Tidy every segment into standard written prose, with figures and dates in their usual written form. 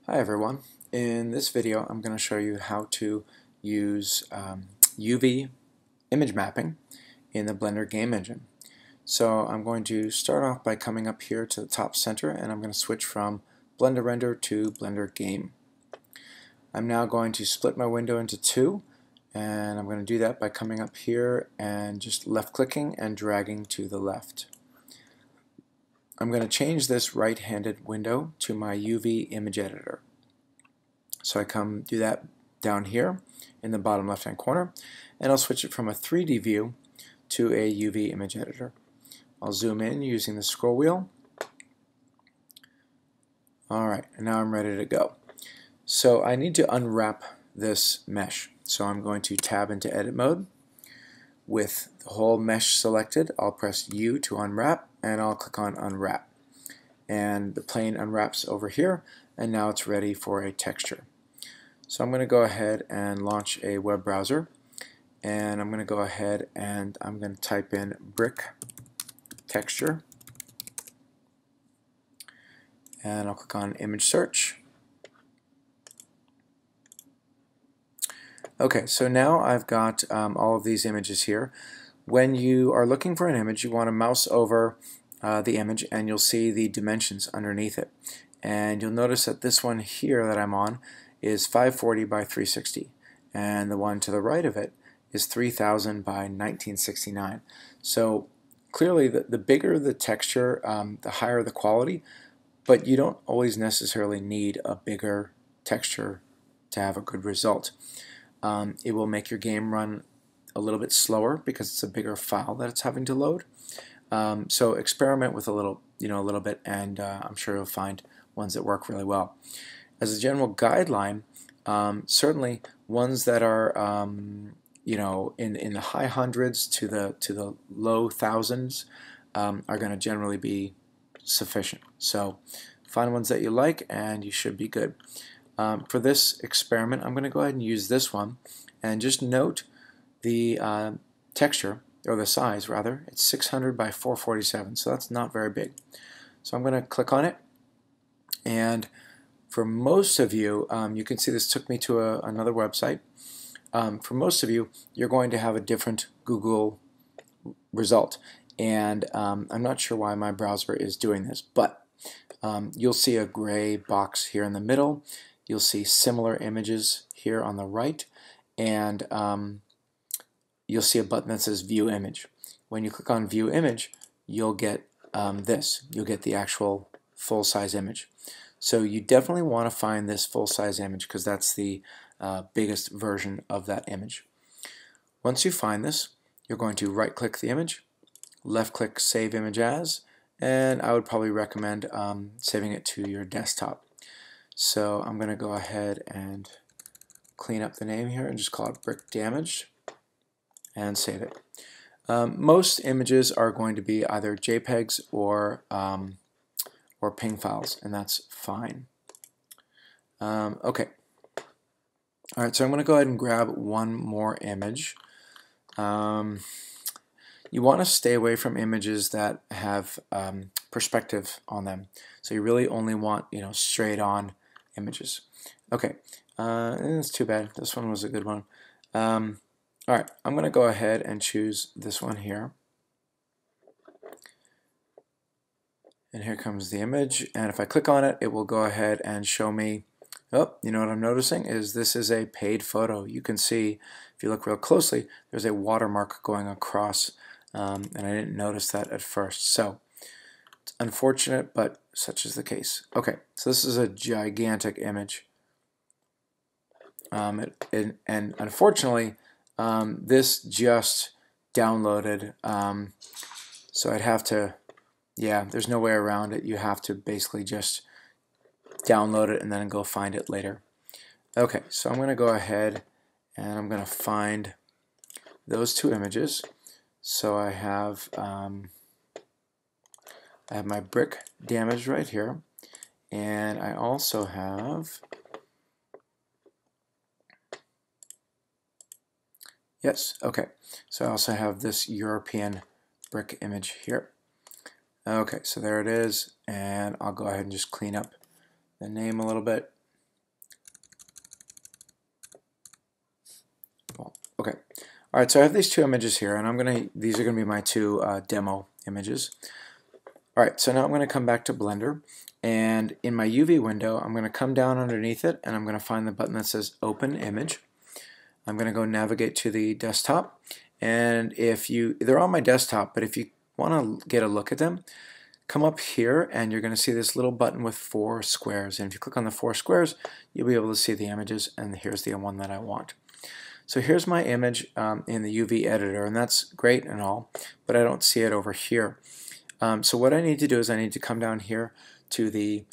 Hi everyone. In this video I'm going to show you how to use UV image mapping in the Blender game engine. So I'm going to start off by coming up here to the top center, and I'm going to switch from Blender Render to Blender Game. I'm now going to split my window into two, and I'm going to do that by coming up here and just left clicking and dragging to the left. I'm going to change this right-handed window to my UV image editor. So I come do that down here in the bottom left hand corner, and I'll switch it from a 3D view to a UV image editor. I'll zoom in using the scroll wheel. Alright, and now I'm ready to go. So I need to unwrap this mesh. So I'm going to tab into edit mode. With the whole mesh selected, I'll press U to unwrap, and I'll click on unwrap. And the plane unwraps over here, and now it's ready for a texture. So I'm going to go ahead and launch a web browser, and I'm going to go ahead and I'm going to type in brick texture, and I'll click on image search. Okay, so now I've got all of these images here. When you are looking for an image, you want to mouse over the image, and you'll see the dimensions underneath it. And you'll notice that this one here that I'm on is 540 by 360, and the one to the right of it is 3000 by 1969. So clearly the bigger the texture, the higher the quality, but you don't always necessarily need a bigger texture to have a good result. It will make your game run a little bit slower because it's a bigger file that it's having to load. So experiment with a little bit, and I'm sure you'll find ones that work really well. As a general guideline, certainly ones that are in the high hundreds to the low thousands are going to generally be sufficient. So find ones that you like, and you should be good. For this experiment, I'm going to go ahead and use this one, and just note the texture, or the size rather. It's 600 by 447, so that's not very big. So I'm going to click on it, and for most of you, you can see this took me to another website. For most of you, you're going to have a different Google result, and I'm not sure why my browser is doing this, but you'll see a gray box here in the middle. You'll see similar images here on the right, and you'll see a button that says View Image. When you click on View Image, you'll get this. You'll get the actual full-size image. So you definitely want to find this full-size image because that's the biggest version of that image. Once you find this, you're going to right-click the image, left-click Save Image As, and I would probably recommend saving it to your desktop. So I'm going to go ahead and clean up the name here and just call it Brick Damage and save it. Most images are going to be either JPEGs or PNG files, and that's fine. Okay. Alright, so I'm going to go ahead and grab one more image. You want to stay away from images that have perspective on them. So you really only want straight on images. Okay, it's too bad. This one was a good one. Alright, I'm going to go ahead and choose this one here. And here comes the image, and if I click on it, it will go ahead and show me, oh, you know what I'm noticing is this is a paid photo. You can see, if you look real closely, there's a watermark going across, and I didn't notice that at first. So, it's unfortunate, but such is the case. Okay, so this is a gigantic image. And unfortunately, this just downloaded, so I'd have to, yeah, there's no way around it. You have to basically just download it and then go find it later. Okay, so I'm going to go ahead and I'm going to find those two images. So I have my brick damage right here, and I also have, yes, okay, so I also have this European brick image here. Okay, so there it is, and I'll go ahead and just clean up the name a little bit. Okay. All right, so I have these two images here, and these are going to be my two demo images. All right, so now I'm going to come back to Blender, and in my UV window, I'm going to come down underneath it, and I'm going to find the button that says Open Image. I'm going to go navigate to the desktop, and they're on my desktop, but if you want to get a look at them, come up here, and you're going to see this little button with 4 squares, and if you click on the 4 squares, you'll be able to see the images, and here's the one that I want. So here's my image in the UV editor, and that's great and all, but I don't see it over here. So what I need to do is I need to come down here to the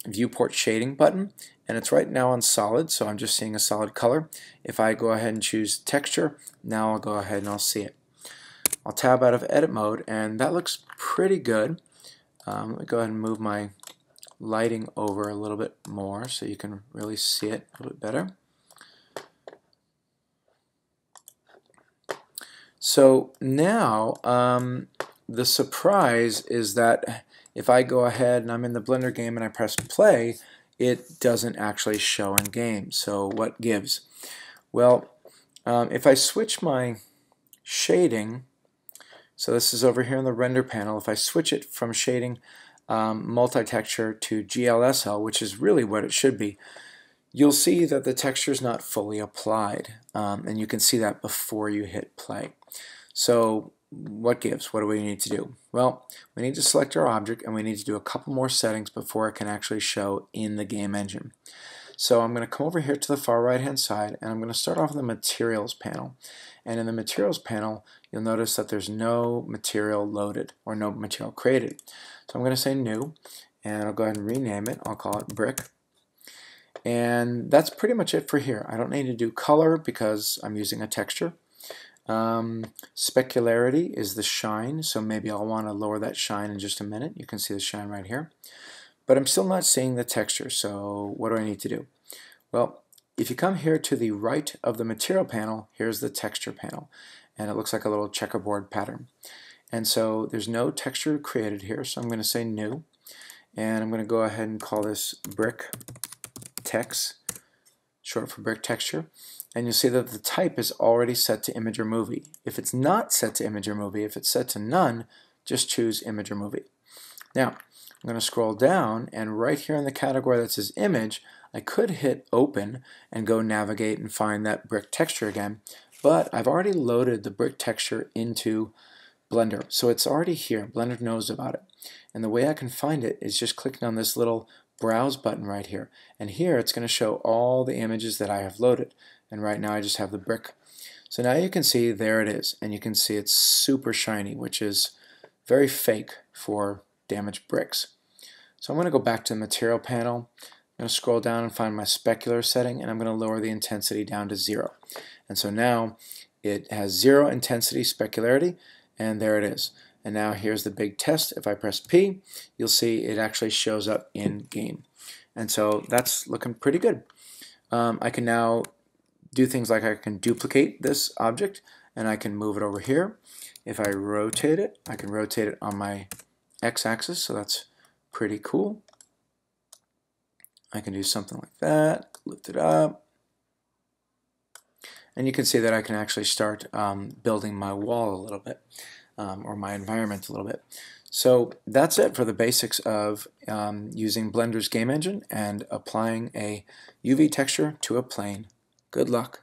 viewport shading button, and it's right now on solid, so I'm just seeing a solid color. If I go ahead and choose texture, now I'll go ahead and I'll see it. I'll tab out of edit mode, and that looks pretty good. Let me go ahead and move my lighting over a little bit more so you can really see it a little bit better. So now the surprise is that if I go ahead and I'm in the Blender game and I press play, it doesn't actually show in game. So what gives? Well, if I switch my shading, so this is over here in the render panel, if I switch it from shading multi-texture to GLSL, which is really what it should be, you'll see that the texture is not fully applied, and you can see that before you hit play. So what gives? What do we need to do? Well, we need to select our object, and we need to do a couple more settings before it can actually show in the game engine. So I'm going to come over here to the far right hand side, and I'm going to start off in the materials panel. And in the materials panel, you'll notice that there's no material loaded or no material created. So I'm going to say new, and I'll go ahead and rename it. I'll call it brick. And that's pretty much it for here. I don't need to do color because I'm using a texture. Specularity is the shine, so maybe I'll want to lower that shine in just a minute. You can see the shine right here. But I'm still not seeing the texture, so what do I need to do? Well, if you come here to the right of the material panel, here's the texture panel, and it looks like a little checkerboard pattern. And so there's no texture created here, so I'm going to say new, and I'm going to go ahead and call this brick text, short for brick texture, and you'll see that the type is already set to image or movie. If it's not set to image or movie, if it's set to none, just choose image or movie. Now, I'm going to scroll down, and right here in the category that says image, I could hit open and go navigate and find that brick texture again, but I've already loaded the brick texture into Blender, so it's already here. Blender knows about it. And the way I can find it is just clicking on this little browse button right here, and here it's going to show all the images that I have loaded, and right now I just have the brick. So now you can see there it is, and you can see it's super shiny, which is very fake for damaged bricks. So I'm going to go back to the material panel. I'm going to scroll down and find my specular setting, and I'm going to lower the intensity down to 0. And so now it has 0 intensity specularity, and there it is. And now here's the big test. If I press P, you'll see it actually shows up in game. And so that's looking pretty good. I can now do things like I can duplicate this object, and I can move it over here. If I rotate it, I can rotate it on my x-axis, so that's pretty cool. I can do something like that, lift it up, and you can see that I can actually start building my wall a little bit, or my environment a little bit. So that's it for the basics of using Blender's game engine and applying a UV texture to a plane. Good luck.